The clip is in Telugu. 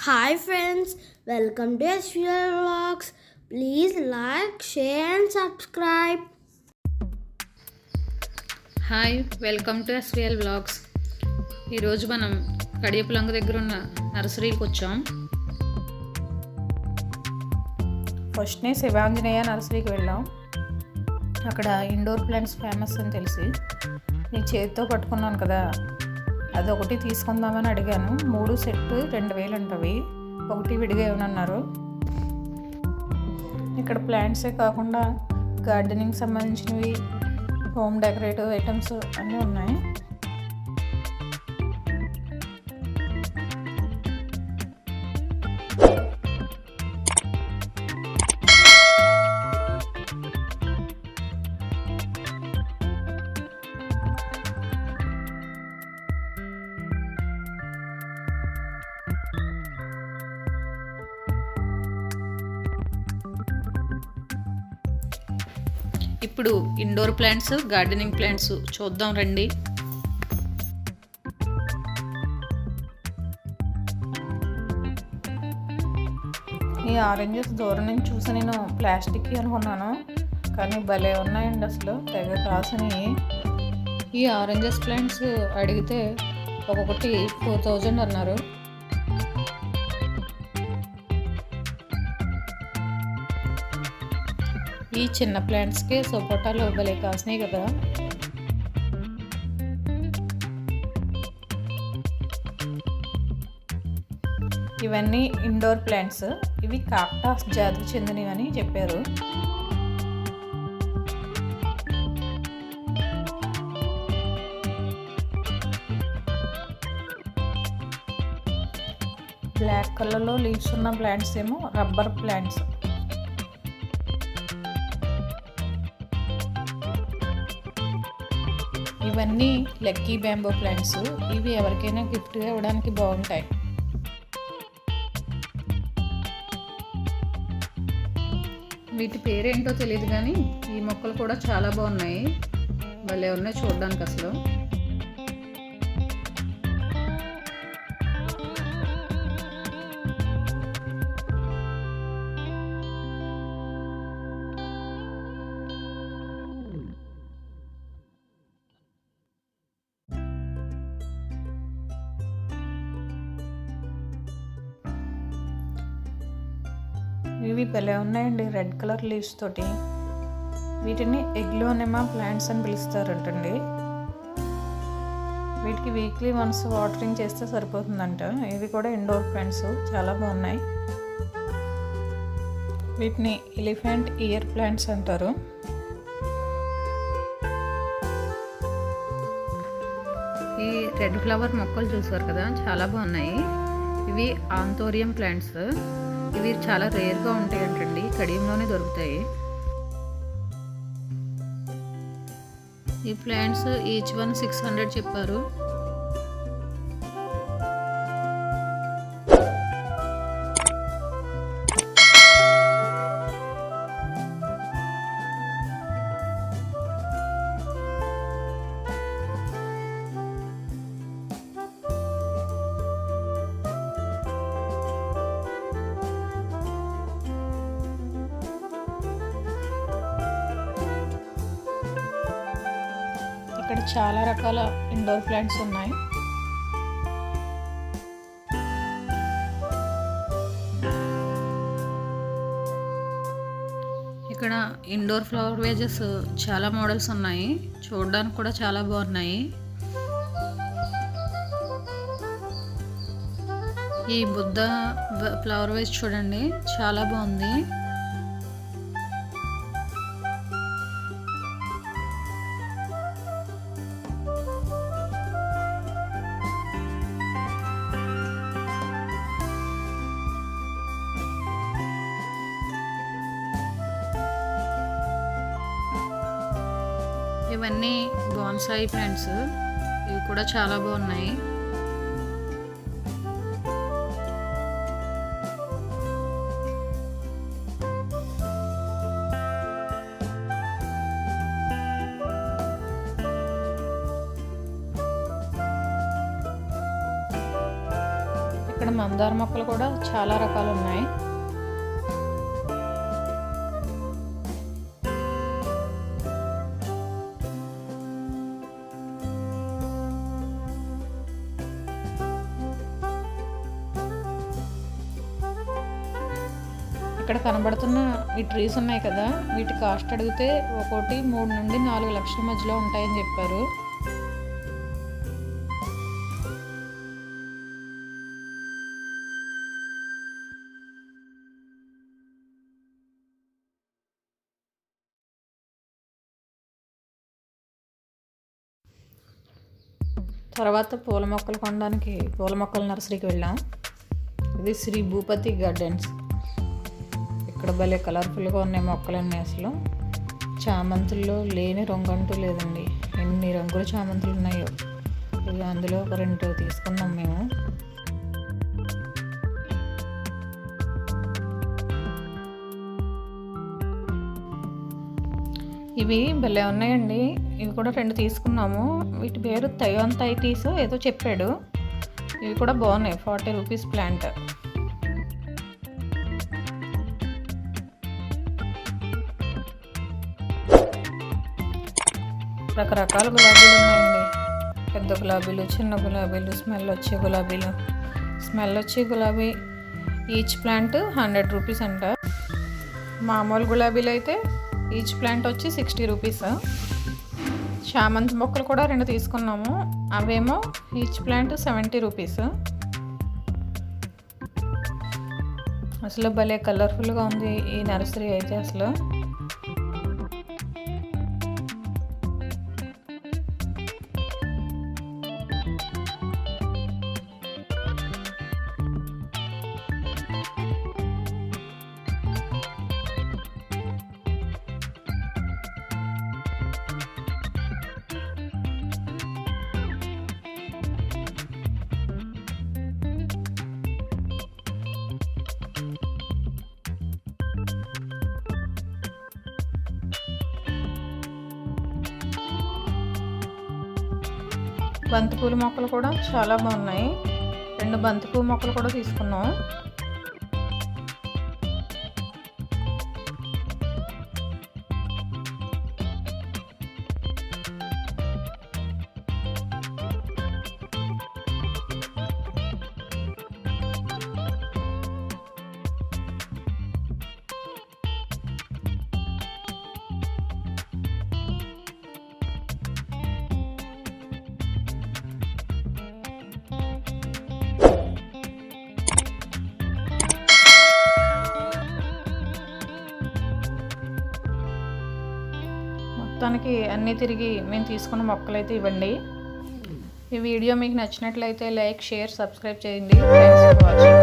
Hi friends, welcome to S.V.L vlogs. Please like, share and subscribe. Hi welcome to S.V.L vlogs. ఈరోజు మనం కడియపులంగ దగ్గర ఉన్న నర్సరీకి వచ్చాం. ఫస్ట్నే శివాంజనేయ నర్సరీకి వెళ్ళాం. అక్కడ ఇండోర్ ప్లాంట్స్ ఫేమస్ అని తెలిసి నేను చేతితో పట్టుకున్నాను కదా, అదొకటి తీసుకుందామని అడిగాను. 3 సెట్ 2000 అంటవి, ఒకటి విడిగా ఏమన్నారు. ఇక్కడ ప్లాంట్సే కాకుండా గార్డెనింగ్ సంబంధించినవి, హోమ్ డెకరేటివ్ ఐటమ్స్ అన్నీ ఉన్నాయి. ఇప్పుడు ఇండోర్ ప్లాంట్స్, గార్డెనింగ్ ప్లాంట్స్ చూద్దాం రండి. ఈ ఆరెంజెస్ దూరం నుంచి చూసి నేను ప్లాస్టిక్ అనుకున్నాను, కానీ భలే ఉన్నాయండి. అసలు తెగ కాసినాయి. ఈ ఆరెంజెస్ ప్లాంట్స్ అడిగితే ఒక్కొక్కటి 4000 అన్నారు. ఈ చిన్న ప్లాంట్స్కి సపోటాలు భలే కాసినాయి కదా. ఇవన్నీ ఇండోర్ ప్లాంట్స్. ఇవి కాక్టాస్ జాతికి చెందినవి అని చెప్పారు. బ్లాక్ కలర్లో లీవ్స్ ఉన్న ప్లాంట్స్ ఏమో రబ్బర్ ప్లాంట్స్. ఇవన్నీ లక్కీ బ్యాంబో ప్లాంట్స్. ఇవి ఎవరికైనా గిఫ్ట్గా ఇవ్వడానికి బాగుంటాయి. వీటి పేరేంటో తెలియదు, కానీ ఈ మొక్కలు కూడా చాలా బాగున్నాయి. భలే ఉన్నాయి చూడడానికి అసలు. ఇవి భలే ఉన్నాయండి, రెడ్ కలర్ లీవ్స్ తోటి. వీటిని ఎగ్లోనెమా ప్లాంట్స్ అని పిలుస్తారంటండి. వీటికి వీక్లీ వన్స్ వాటరింగ్ చేస్తే సరిపోతుందంట. ఇవి కూడా ఇండోర్ ప్లాంట్స్, చాలా బాగున్నాయి. వీటిని ఎలిఫెంట్ ఇయర్ ప్లాంట్స్ అంటారు. ఈ రెడ్ ఫ్లవర్ మొక్కలు చూసారు కదా, చాలా బాగున్నాయి. ఇవి ఆంథోరియం ప్లాంట్స్. ఇవి చాలా రేర్గా ఉంటాయి అంటండి, కడియంలోనే దొరుకుతాయి. ఈ ప్లాంట్స్ ఈచ్ వన్ 600 చెప్పారు. ఇక్కడ చాలా రకాల ఇండోర్ ప్లాంట్స్ ఉన్నాయి. ఇక్కడ ఇండోర్ ఫ్లవర్ వేజెస్ చాలా మోడల్స్ ఉన్నాయి, చూడడానికి కూడా చాలా బాగున్నాయి. ఈ బుద్ధ ఫ్లవర్ వేజ్ చూడండి, చాలా బాగుంది. ఇవన్నీ బోన్సాయి ప్లాంట్స్. ఇవి కూడా చాలా బాగున్నాయి. ఇక్కడ మందార మొక్కలు కూడా చాలా రకాలు ఉన్నాయి. ఇక్కడ కనబడుతున్న ఈ ట్రీస్ ఉన్నాయి కదా, వీటి కాస్ట్ అడిగితే ఒక్కోటి 3 నుండి 4 లక్షల మధ్యలో ఉంటాయని చెప్పారు. తర్వాత పూల మొక్కలు కొనడానికి పూల మొక్కల నర్సరీకి వెళ్ళాం. ఇది శ్రీ భూపతి గార్డెన్స్. ఇక్కడ భలే కలర్ఫుల్గా ఉన్నాయి మొక్కలన్నీ. అసలు చామంతుల్లో లేని రంగు అంటూ లేదండి. ఎన్ని రంగుల చామంతులు ఉన్నాయో. ఇవి అందులో ఒక 2 తీసుకున్నాం మేము. ఇవి భలే ఉన్నాయండి. ఇవి కూడా 2 తీసుకున్నాము. వీటి పేరు థయోంథైటిస్ ఏదో చెప్పాడు. ఇవి కూడా బాగున్నాయి. 40 రూపీస్ ప్లాంట్. రకరకాల గులాబీలు ఉన్నాయండి. పెద్ద గులాబీలు, చిన్న గులాబీలు, స్మెల్ వచ్చే గులాబీ ఈచ్ ప్లాంట్ 100 రూపీస్ అంట. మామూలు గులాబీలు అయితే ఈచ్ ప్లాంట్ వచ్చి 60 రూపీస్. చామంతి మొక్కలు కూడా 2 తీసుకున్నాము. అవేమో ఈచ్ ప్లాంట్ 70 రూపీస్. అసలు భలే కలర్ఫుల్గా ఉంది ఈ నర్సరీ అయితే. అసలు బంతిపూల మొక్కలు కూడా చాలా బాగున్నాయి. 2 బంతిపూ మొక్కలు కూడా తీసుకున్నాం. మొత్తానికి అన్నీ తిరిగి మేము తీసుకున్న మొక్కలైతే ఇవ్వండి. ఈ వీడియో మీకు నచ్చినట్లయితే లైక్, షేర్, సబ్స్క్రైబ్ చేయండి. Thanks for watching.